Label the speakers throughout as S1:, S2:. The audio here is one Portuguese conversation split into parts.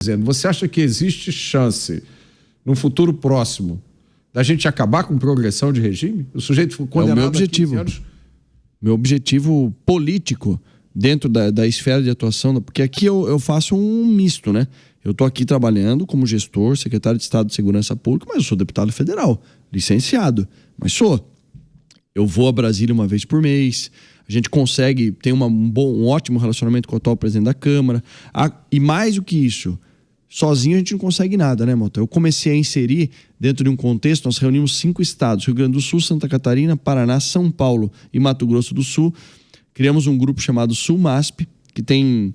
S1: dizendo, você acha que existe chance, num futuro próximo, da gente acabar com progressão de regime? O sujeito foi condenado
S2: meu objetivo.
S1: a 15 anos?
S2: Meu objetivo político dentro da esfera de atuação, porque aqui eu faço um misto, né? Eu estou aqui trabalhando como gestor, secretário de Estado de Segurança Pública, mas eu sou deputado federal, licenciado, sou. Eu vou a Brasília uma vez por mês, a gente consegue ter um ótimo relacionamento com o atual presidente da Câmara, e mais do que isso, sozinho a gente não consegue nada, né, Mota? Eu comecei a inserir dentro de um contexto, nós reunimos 5 estados, Rio Grande do Sul, Santa Catarina, Paraná, São Paulo e Mato Grosso do Sul. Criamos um grupo chamado Sul-MASP, que tem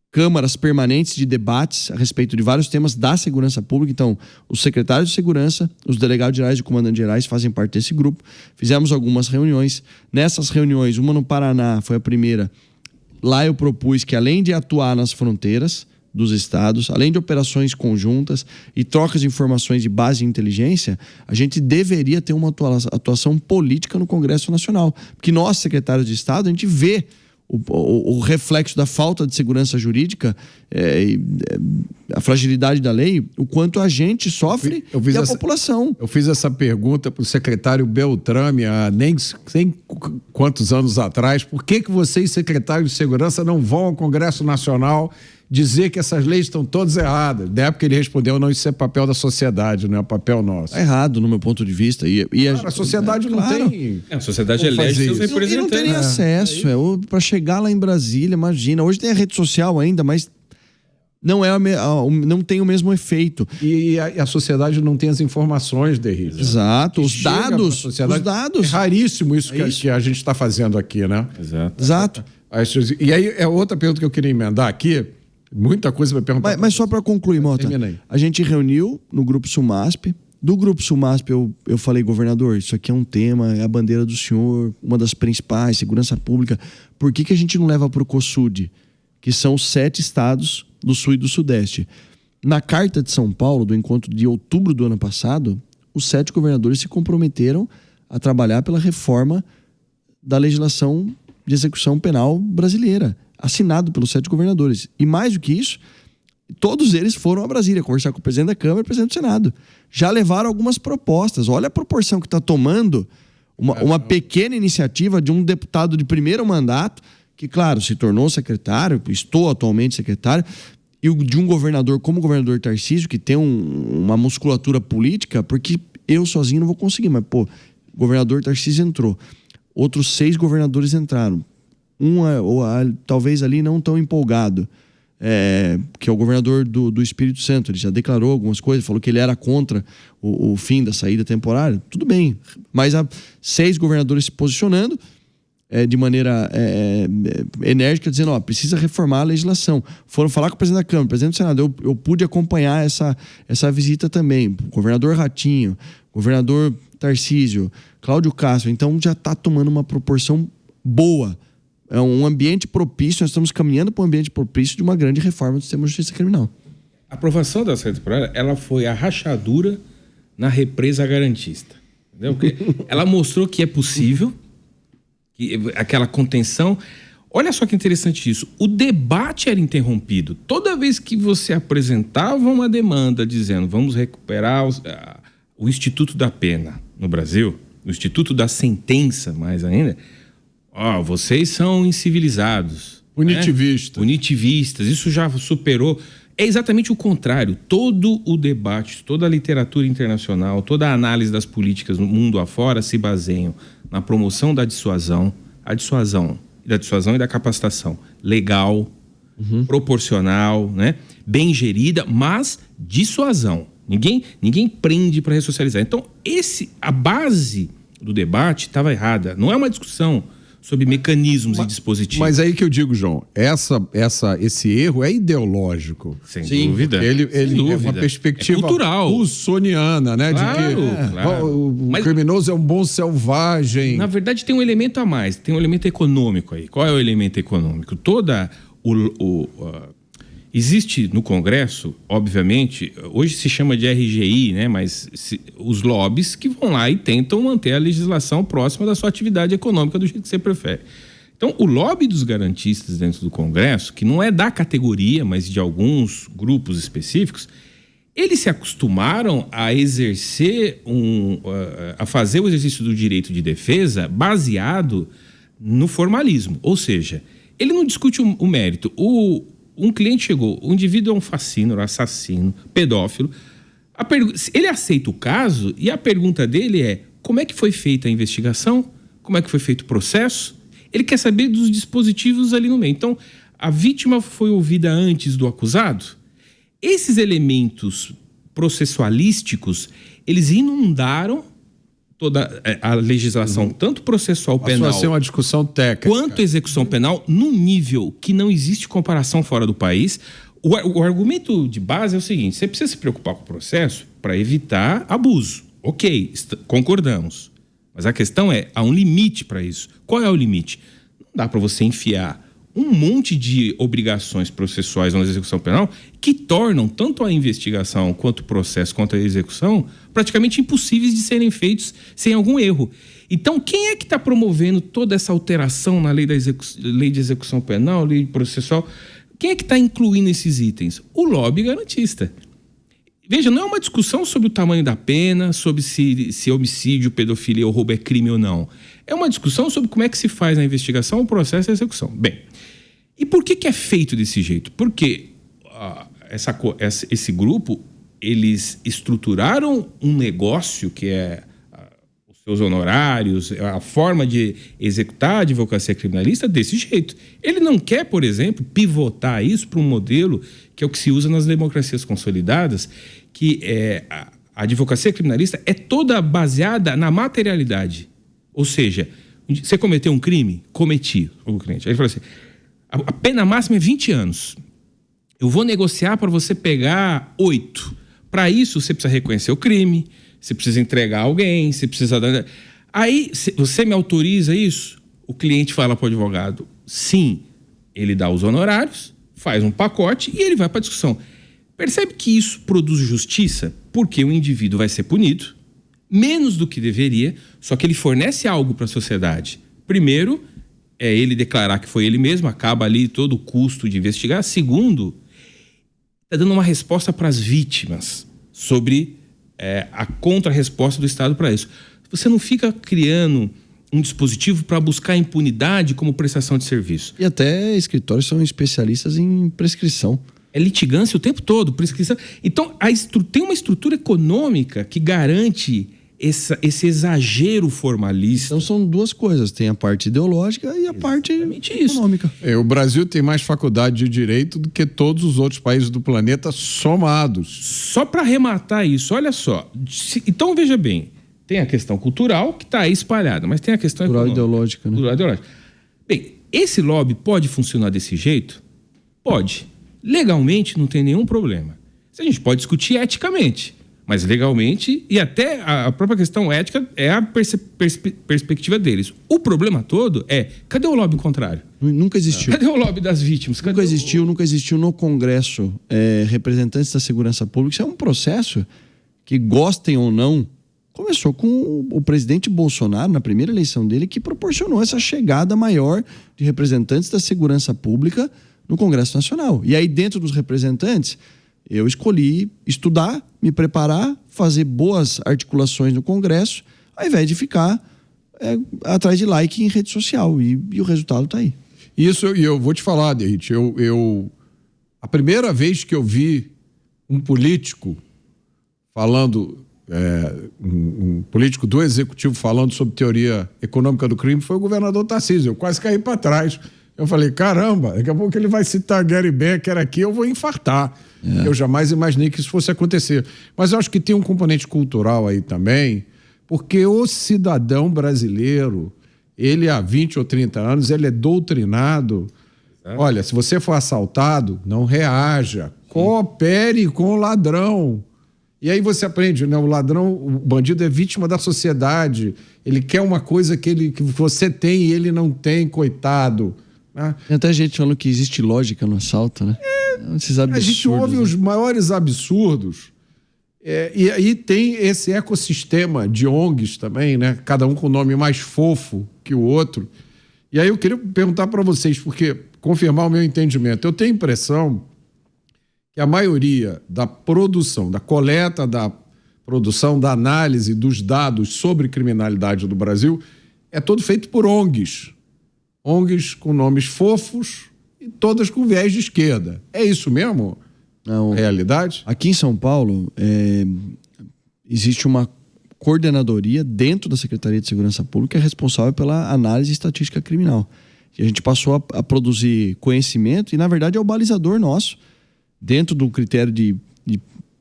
S2: câmaras permanentes de debates a respeito de vários temas da segurança pública. Então, os secretários de segurança, os delegados gerais e comandantes gerais fazem parte desse grupo. Fizemos algumas reuniões. Nessas reuniões, uma no Paraná foi a primeira. Lá eu propus que, além de atuar nas fronteiras dos estados, além de operações conjuntas e trocas de informações de base de inteligência, a gente deveria ter uma atuação política no Congresso Nacional. Porque nós, secretários de Estado, a gente vê o reflexo da falta de segurança jurídica, a fragilidade da lei, o quanto a gente sofre e a população.
S1: Eu fiz essa pergunta para o secretário Beltrame há nem quantos anos atrás. Por que vocês, secretários de segurança, não vão ao Congresso Nacional dizer que essas leis estão todas erradas? Da época ele respondeu, não, isso é papel da sociedade, não é papel nosso.
S2: É errado, no meu ponto de vista.
S1: A sociedade não tem...
S3: A sociedade elege seus representantes.
S2: E não tem nem acesso. Para chegar lá em Brasília, imagina. Hoje tem a rede social ainda, mas não tem o mesmo efeito.
S1: E a sociedade não tem as informações, Derrida.
S2: Exato. Os dados.
S1: É raríssimo isso que a gente está fazendo aqui, né?
S2: Exato.
S1: E aí, é outra pergunta que eu queria emendar aqui. Muita coisa para perguntar.
S2: Mas só para concluir, Mota, a gente reuniu no Grupo Sul-MASP. Do Grupo Sul-MASP eu falei, governador, isso aqui é um tema, é a bandeira do senhor, uma das principais, segurança pública. Por que a gente não leva para o COSUD, que são os 7 estados do Sul e do Sudeste? Na Carta de São Paulo, do encontro de outubro do ano passado, os 7 governadores se comprometeram a trabalhar pela reforma da legislação de execução penal brasileira, assinado pelos 7 governadores. E mais do que isso, todos eles foram a Brasília conversar com o presidente da Câmara e o presidente do Senado. Já levaram algumas propostas. Olha a proporção que está tomando uma pequena iniciativa de um deputado de primeiro mandato, que, claro, se tornou secretário, estou atualmente secretário, e de um governador como o governador Tarcísio, que tem uma musculatura política, porque eu sozinho não vou conseguir. Mas, o governador Tarcísio entrou. Outros 6 governadores entraram. Talvez ali não tão empolgado, que é o governador do Espírito Santo. Ele já declarou algumas coisas, falou que ele era contra o fim da saída temporária. Tudo bem, mas há 6 governadores se posicionando de maneira enérgica, dizendo, precisa reformar a legislação. Foram falar com o presidente da Câmara, o presidente do Senado. Eu pude acompanhar essa visita também. O governador Ratinho, governador Tarcísio, Cláudio Castro. Então já está tomando uma proporção boa. É um ambiente propício, nós estamos caminhando para um ambiente propício de uma grande reforma do sistema de justiça criminal.
S3: A aprovação da saída temporária, ela foi a rachadura na represa garantista. Entendeu? Porque ela mostrou que é possível, aquela contenção. Olha só que interessante isso. O debate era interrompido. Toda vez que você apresentava uma demanda dizendo vamos recuperar o Instituto da Pena no Brasil, o Instituto da Sentença, mais ainda... vocês são incivilizados.
S1: Punitivistas.
S3: Punitivistas. Isso já superou. É exatamente o contrário. Todo o debate, toda a literatura internacional, toda a análise das políticas no mundo afora se baseiam na promoção da dissuasão, e da capacitação legal, proporcional, bem gerida, mas dissuasão. Ninguém prende para ressocializar. Então, a base do debate estava errada. Não é uma discussão sobre mecanismos e dispositivos.
S1: Mas aí que eu digo, João, esse erro é ideológico.
S3: Sem dúvida.
S1: Ele é uma perspectiva
S3: cultural,
S1: russoniana, né?
S3: Claro.
S1: O criminoso é um bom selvagem.
S3: Na verdade, tem um elemento a mais, tem um elemento econômico aí. Qual é o elemento econômico? Existe no Congresso, obviamente, hoje se chama de RGI, mas os lobbies que vão lá e tentam manter a legislação próxima da sua atividade econômica do jeito que você prefere. Então, o lobby dos garantistas dentro do Congresso, que não é da categoria, mas de alguns grupos específicos, eles se acostumaram a exercer a fazer o exercício do direito de defesa baseado no formalismo. Ou seja, ele não discute o mérito. Um cliente chegou, o indivíduo é um fascínio, assassino, pedófilo. Ele aceita o caso e a pergunta dele é: como é que foi feita a investigação? Como é que foi feito o processo? Ele quer saber dos dispositivos ali no meio. Então, a vítima foi ouvida antes do acusado? Esses elementos processualísticos, eles inundaram toda a legislação, tanto processual penal...
S1: Passou a ser uma discussão técnica.
S3: ...quanto execução penal, num nível que não existe comparação fora do país. O argumento de base é o seguinte: você precisa se preocupar com o processo para evitar abuso. Ok, concordamos. Mas a questão é, há um limite para isso. Qual é o limite? Não dá para você enfiar um monte de obrigações processuais na execução penal que tornam tanto a investigação quanto o processo, quanto a execução, praticamente impossíveis de serem feitos sem algum erro. Então, quem é que está promovendo toda essa alteração na lei de execução penal, lei processual? Quem é que está incluindo esses itens? O lobby garantista. Veja, não é uma discussão sobre o tamanho da pena, sobre se homicídio, pedofilia ou roubo é crime ou não. É uma discussão sobre como é que se faz a investigação, o processo e a execução. Bem, e por que é feito desse jeito? Porque esse grupo, eles estruturaram um negócio que é os seus honorários, a forma de executar a advocacia criminalista desse jeito. Ele não quer, por exemplo, pivotar isso para um modelo que é o que se usa nas democracias consolidadas, que a advocacia criminalista é toda baseada na materialidade. Ou seja, você cometeu um crime? Cometi, o cliente. Aí ele fala assim: a pena máxima é 20 anos. Eu vou negociar para você pegar 8. Para isso, você precisa reconhecer o crime, você precisa entregar alguém, você precisa... Aí, você me autoriza isso? O cliente fala para o advogado: sim. Ele dá os honorários, faz um pacote e ele vai para a discussão. Percebe que isso produz justiça? Porque o indivíduo vai ser punido, menos do que deveria, só que ele fornece algo para a sociedade. Primeiro, é ele declarar que foi ele mesmo, acaba ali todo o custo de investigar. Segundo, está dando uma resposta para as vítimas sobre a contra-resposta do Estado para isso. Você não fica criando um dispositivo para buscar impunidade como prestação de serviço.
S2: E até escritórios são especialistas em prescrição.
S3: É litigância o tempo todo, prescrição. Então, tem uma estrutura econômica que garante esse exagero formalista.
S2: Então são duas coisas, tem a parte ideológica e a parte econômica.
S1: O Brasil tem mais faculdade de direito do que todos os outros países do planeta somados.
S3: Só para arrematar isso, olha só. Então, veja bem, tem a questão cultural que está aí espalhada, mas tem a questão
S2: cultural
S3: econômica.
S2: Ideológica, né?
S3: Cultural ideológica. Bem, esse lobby pode funcionar desse jeito? Pode. Legalmente não tem nenhum problema. A gente pode discutir eticamente, mas legalmente, e até a própria questão ética é a perspectiva deles. O problema todo é: cadê o lobby contrário?
S2: Nunca existiu.
S3: Cadê o lobby das vítimas?
S2: Nunca existiu no Congresso representantes da segurança pública. Isso é um processo que, gostem ou não, começou com o presidente Bolsonaro, na primeira eleição dele, que proporcionou essa chegada maior de representantes da segurança pública no Congresso Nacional. E aí, dentro dos representantes, eu escolhi estudar, me preparar, fazer boas articulações no Congresso, ao invés de ficar atrás de like em rede social. E o resultado está aí.
S1: Isso, e eu vou te falar, Derrit, a primeira vez que eu vi um político falando, um político do Executivo falando sobre teoria econômica do crime foi o governador Tarcísio. Eu quase caí para trás. Eu falei: caramba, daqui a pouco ele vai citar Gary Becker aqui, eu vou infartar. Eu jamais imaginei que isso fosse acontecer. Mas eu acho que tem um componente cultural aí também, porque o cidadão brasileiro, ele há 20 ou 30 anos, ele é doutrinado. Olha, se você for assaltado, não reaja, coopere com o ladrão. E aí você aprende, né? O ladrão, o bandido é vítima da sociedade, ele quer uma coisa que você tem e ele não tem, coitado.
S2: Tem até gente falando que existe lógica no assalto, né? Esses absurdos,
S1: a gente ouve os maiores absurdos. E aí tem esse ecossistema de ONGs também, né? Cada um com o nome mais fofo que o outro. E aí eu queria perguntar para vocês, porque confirmar o meu entendimento. Eu tenho a impressão que a maioria da produção, da coleta, da produção, da análise dos dados sobre criminalidade do Brasil é todo feito por ONGs. ONGs com nomes fofos e todas com viés de esquerda. É isso mesmo?
S2: Não.
S1: Realidade?
S2: Aqui em São Paulo, existe uma coordenadoria dentro da Secretaria de Segurança Pública que é responsável pela análise estatística criminal. E a gente passou a produzir conhecimento e, na verdade, é o balizador nosso, dentro do critério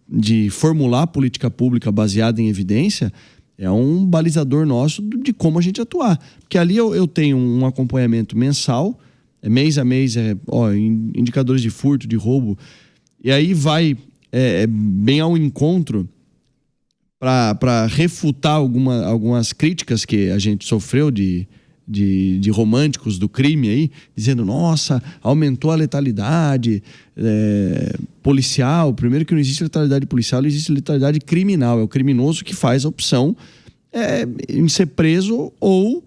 S2: de formular política pública baseada em evidência, é um balizador nosso de como a gente atuar. Porque ali eu tenho um acompanhamento mensal, mês a mês, indicadores de furto, de roubo, e aí vai bem ao encontro para refutar algumas críticas que a gente sofreu de românticos do crime aí, dizendo, nossa, aumentou a letalidade policial. Primeiro que não existe letalidade policial, existe letalidade criminal. É o criminoso que faz a opção em ser preso ou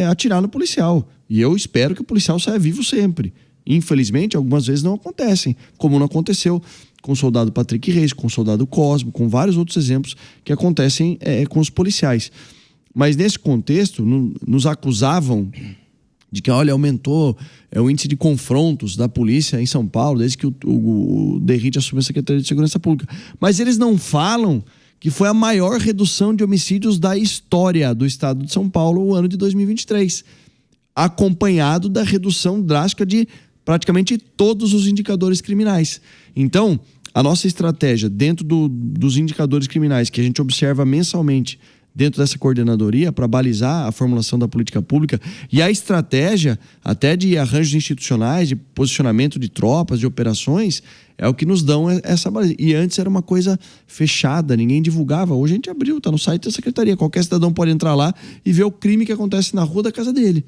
S2: atirar no policial. E eu espero que o policial saia vivo sempre. Infelizmente, algumas vezes não acontecem, como não aconteceu com o soldado Patrick Reis, com o soldado Cosmo, com vários outros exemplos que acontecem com os policiais. Mas nesse contexto, nos acusavam de que, olha, aumentou o índice de confrontos da polícia em São Paulo, desde que o Derrite assumiu a Secretaria de Segurança Pública. Mas eles não falam que foi a maior redução de homicídios da história do estado de São Paulo o ano de 2023, acompanhado da redução drástica de praticamente todos os indicadores criminais. Então, a nossa estratégia dentro dos indicadores criminais que a gente observa mensalmente dentro dessa coordenadoria para balizar a formulação da política pública e a estratégia até de arranjos institucionais, de posicionamento de tropas, de operações, é o que nos dão essa baliza. E antes era uma coisa fechada, ninguém divulgava. Hoje a gente abriu, está no site da secretaria. Qualquer cidadão pode entrar lá e ver o crime que acontece na rua da casa dele.